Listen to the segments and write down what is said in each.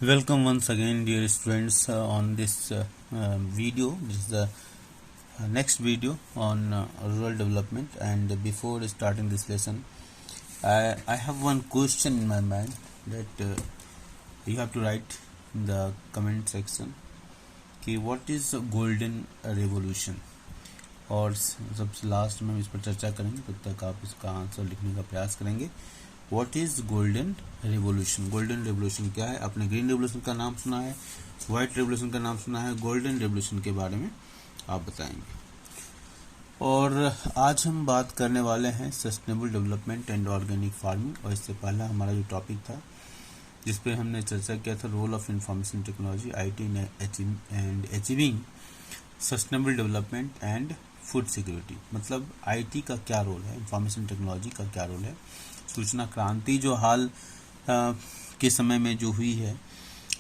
Welcome once again, dear students, on this video. This is the next video on rural development. And before starting this lesson, I have one question in my mind that you have to write in the comment section. कि what is golden revolution? और सबसे last में हम इस पर चर्चा करेंगे, तब तक आप इसका आंसर लिखने का प्रयास करेंगे. What is golden revolution? Golden revolution क्या है? आपने ग्रीन रेवोल्यूशन का नाम सुना है, व्हाइट रेवोल्यूशन का नाम सुना है, गोल्डन रेवोल्यूशन के बारे में आप बताएंगे. और आज हम बात करने वाले हैं sustainable development and organic farming. और इससे पहला हमारा जो टॉपिक था जिस पे हमने चर्चा किया था, role of information technology IT and achieving sustainable development and food security. मतलब IT का क्या रोल है, इंफॉर्मेशन टेक्नोलॉजी का क्या रोल है. सूचना क्रांति जो हाल के समय में जो हुई है,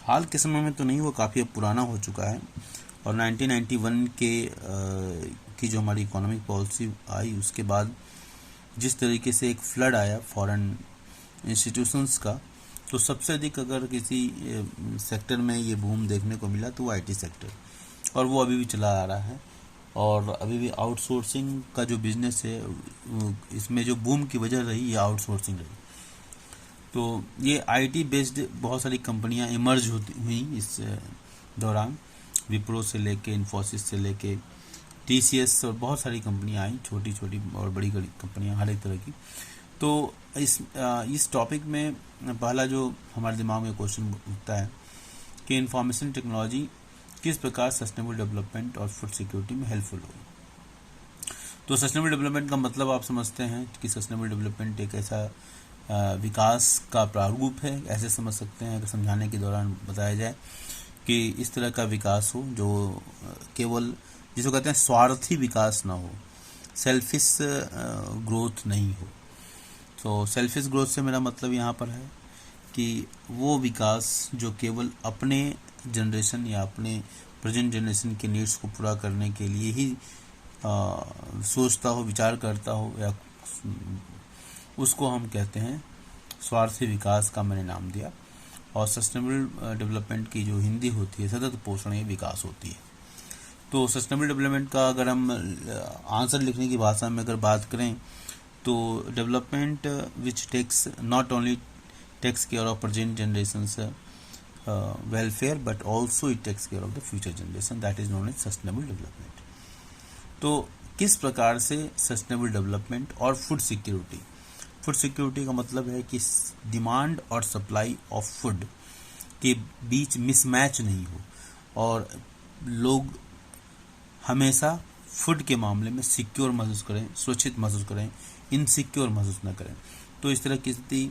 हाल के समय में तो नहीं, वो काफ़ी अब पुराना हो चुका है. और 1991 की जो हमारी इकोनॉमिक पॉलिसी आई, उसके बाद जिस तरीके से एक फ्लड आया फॉरेन इंस्टीट्यूशंस का, तो सबसे अधिक अगर किसी सेक्टर में ये बूम देखने को मिला तो वो IT सेक्टर, और वो अभी भी चला आ रहा है. और अभी भी आउटसोर्सिंग का जो बिजनेस है, इसमें जो बूम की वजह रही ये आउटसोर्सिंग रही. तो ये IT बेस्ड बहुत सारी कंपनियां इमर्ज हुई इस दौरान. विप्रो से लेके, इन्फोसिस से लेके, TCS और बहुत सारी कंपनियां आई, छोटी छोटी और बड़ी कंपनियां, हर एक तरह की. तो इस टॉपिक में पहला जो हमारे दिमाग में क्वेश्चन उठता है कि इंफॉर्मेशन टेक्नोलॉजी किस प्रकार सस्टेनेबल डेवलपमेंट और फूड सिक्योरिटी में हेल्पफुल होगी. तो सस्टेनेबल डेवलपमेंट का मतलब आप समझते हैं कि सस्टेनेबल डेवलपमेंट एक ऐसा विकास का प्रारूप है, ऐसे समझ सकते हैं. अगर समझाने के दौरान बताया जाए कि इस तरह का विकास हो जो केवल, जिसको कहते हैं स्वार्थी विकास ना हो, सेल्फिश ग्रोथ नहीं हो. तो सेल्फिश ग्रोथ से मेरा मतलब यहाँ पर है कि वो विकास जो केवल अपने जनरेशन या अपने प्रेजेंट जनरेशन के नीड्स को पूरा करने के लिए ही सोचता हो, विचार करता हो, या उसको हम कहते हैं स्वार्थी विकास का मैंने नाम दिया. और सस्टेनेबल डेवलपमेंट की जो हिंदी होती है, सतत पोषणीय विकास होती है. तो सस्टेनेबल डेवलपमेंट का अगर हम आंसर लिखने की भाषा में अगर बात करें तो development which takes not only takes care of present generations welfare but also it takes care of the future generation, that is known as sustainable development. तो किस प्रकार से सस्टेनेबल डेवलपमेंट और फूड सिक्योरिटी, फूड सिक्योरिटी का मतलब है कि demand और सप्लाई ऑफ फूड के बीच मिसमैच नहीं हो और लोग हमेशा फूड के मामले में सिक्योर महसूस करें, सुरक्षित महसूस करें, इनसिक्योर महसूस न करें. तो इस तरह की स्थिति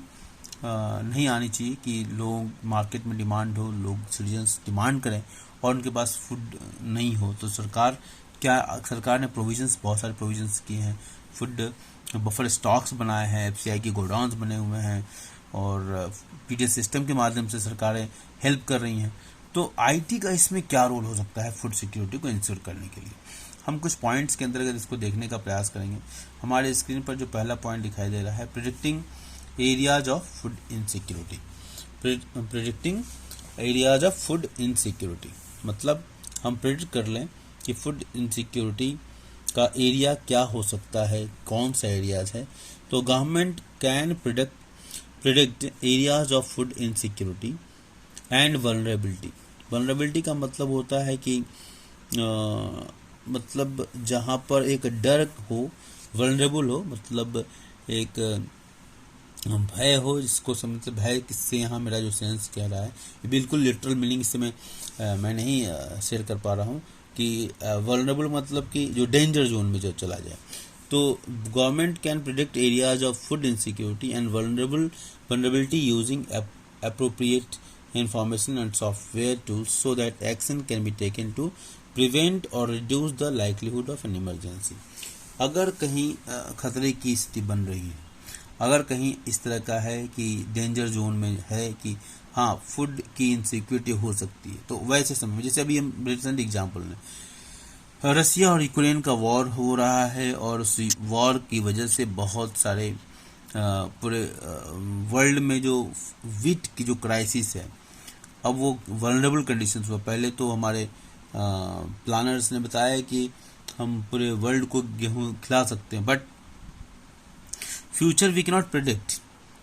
नहीं आनी चाहिए कि लोग मार्केट में डिमांड हो, लोग सिटीजन्स डिमांड करें और उनके पास फूड नहीं हो. तो सरकार ने प्रोविजंस, बहुत सारे प्रोविजंस किए हैं. फूड बफर स्टॉक्स बनाए हैं, FCI के गोडाउन्स बने हुए हैं, और PDS सिस्टम के माध्यम से सरकारें हेल्प कर रही हैं. तो IT का इसमें क्या रोल हो सकता है फूड सिक्योरिटी को इंश्योर करने के लिए? हम कुछ पॉइंट्स के अंतर्गत इसको देखने का प्रयास करेंगे. हमारे स्क्रीन पर जो पहला पॉइंट दिखाई दे रहा है, predicting areas of food insecurity. Predicting areas of food insecurity मतलब हम प्रिडिक्ट कर लें कि फूड इनसिक्योरिटी का एरिया क्या हो सकता है, कौन सा एरियाज है. तो government can predict areas of food insecurity and vulnerability. Vulnerability का मतलब होता है कि मतलब जहाँ पर एक डर हो, वल्नरेबल हो मतलब एक भय हो, जिसको समझते भय किससे, यहाँ मेरा जो सेंस कह रहा है ये बिल्कुल लिटरल मीनिंग इससे मैं नहीं शेयर कर पा रहा हूँ कि वल्नरेबल मतलब कि जो डेंजर जोन में जो चला जाए. तो government can predict areas of food insecurity and vulnerability using appropriate information and software tools so that action can be taken to prevent or reduce the likelihood of an emergency. अगर कहीं खतरे की स्थिति बन रही है, अगर कहीं इस तरह का है कि डेंजर जोन में है कि हाँ फूड की इनसिक्योरिटी हो सकती है, तो वैसे समय में, जैसे अभी हम रिसेंट एग्जाम्पल में रसिया और यूक्रेन का वॉर हो रहा है, और उस वॉर की वजह से बहुत सारे पूरे वर्ल्ड में जो वीट की जो क्राइसिस है, अब वो वल्नरेबल कंडीशंस हुआ। पहले तो हमारे प्लानर्स ने बताया कि हम पूरे वर्ल्ड को गेहूं खिला सकते हैं, but future we can not predict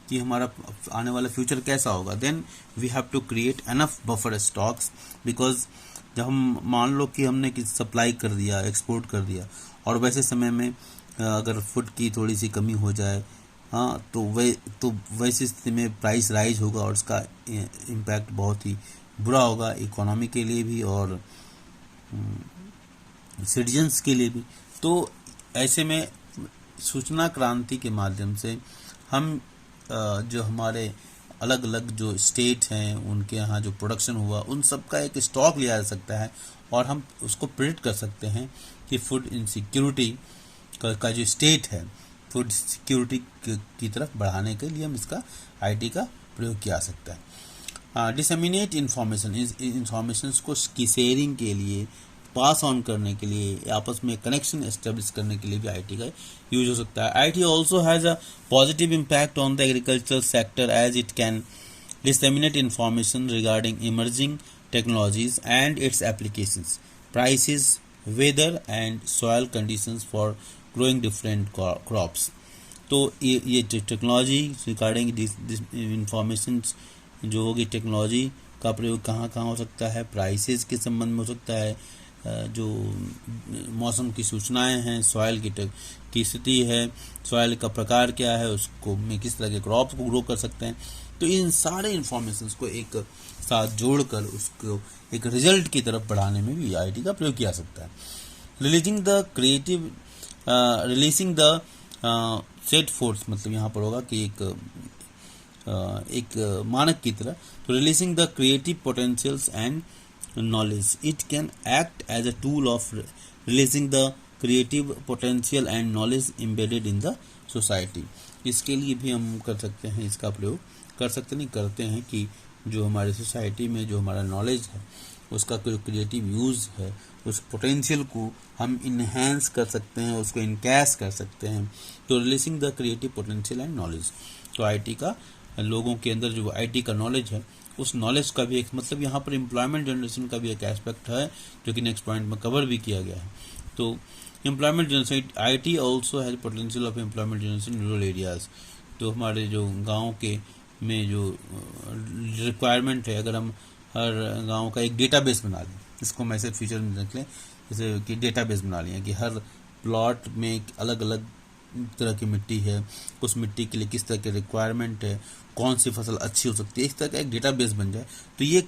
कि हमारा आने वाला फ्यूचर कैसा होगा। Then we have to create enough buffer stocks, because जब हम मान लो कि हमने कि सप्लाई कर दिया, एक्सपोर्ट कर दिया, और वैसे समय में अगर फूड की थोड़ी सी कमी हो जाए, हाँ, तो वैसी स्थिति में प्राइस राइज होगा और उसका इम्पैक्ट बहुत ही बुरा होगा इकोनॉमी के लिए भी और सिटीजन्स के लिए भी। तो ऐसे में सूचना क्रांति के माध्यम से हम जो हमारे अलग अलग जो स्टेट हैं उनके यहाँ जो प्रोडक्शन हुआ उन सब का एक स्टॉक लिया जा सकता है और हम उसको प्रिडिक्ट कर सकते हैं कि फूड इनसिक्योरिटी का जो स्टेट है, फूड सिक्योरिटी की तरफ बढ़ाने के लिए हम इसका आईटी का प्रयोग किया जा सकता है। डिसेमिनेट इंफॉर्मेशन, इस इंफॉर्मेशन को की शेयरिंग के लिए, पास ऑन करने के लिए, आपस में कनेक्शन एस्टेब्लिश करने के लिए भी आईटी का यूज हो सकता है। IT also has a positive impact on the agricultural sector as it can disseminate information regarding emerging technologies and its applications, prices, weather and soil conditions for growing different crops. तो ये technology regarding this information जो होगी, technology का प्रयोग कहाँ कहाँ हो सकता है, प्राइसेस के संबंध में हो सकता है, जो मौसम की सूचनाएं हैं, सॉइल की स्थिति है, सॉइल का प्रकार क्या है, उसको में किस तरह के क्रॉप को ग्रो कर सकते हैं। तो इन सारे इंफॉर्मेशंस को एक साथ जोड़कर उसको एक रिजल्ट की तरफ बढ़ाने में भी आईटी का प्रयोग किया जा सकता है। रिलीजिंग द सेट फोर्स, मतलब यहाँ पर होगा कि एक मानक की तरह। तो releasing the creative potentials and knowledge, it can act as a tool of releasing the creative potential and knowledge embedded in the society. इसके लिए भी हम कर सकते हैं, इसका प्रयोग कर सकते नहीं करते हैं कि जो हमारे सोसाइटी में जो हमारा नॉलेज है उसका कोई क्रिएटिव यूज़ है, उस पोटेंशियल को हम इन्हेंस कर सकते हैं, उसको इनकैश कर सकते हैं। तो releasing the creative potential and knowledge, तो आईटी का लोगों के अंदर जो आईटी का नॉलेज है उस नॉलेज का भी एक मतलब यहाँ पर एम्प्लॉयमेंट जनरेशन का भी एक एस्पेक्ट है जो कि नेक्स्ट पॉइंट में कवर भी किया गया है। तो employment generation, IT also has potential of employment generation in rural areas. तो हमारे जो गांव के में जो रिक्वायरमेंट है, अगर हम हर गांव का एक डेटाबेस बना लें, इसको हम ऐसे फ्यूचर में रख लें जैसे कि डेटाबेस बना लिया कि हर प्लॉट में अलग अलग तरह की मिट्टी है, उस मिट्टी के लिए किस तरह की रिक्वायरमेंट है, कौन सी फसल अच्छी हो सकती है, इस तरह का एक डेटाबेस बन जाए तो ये काम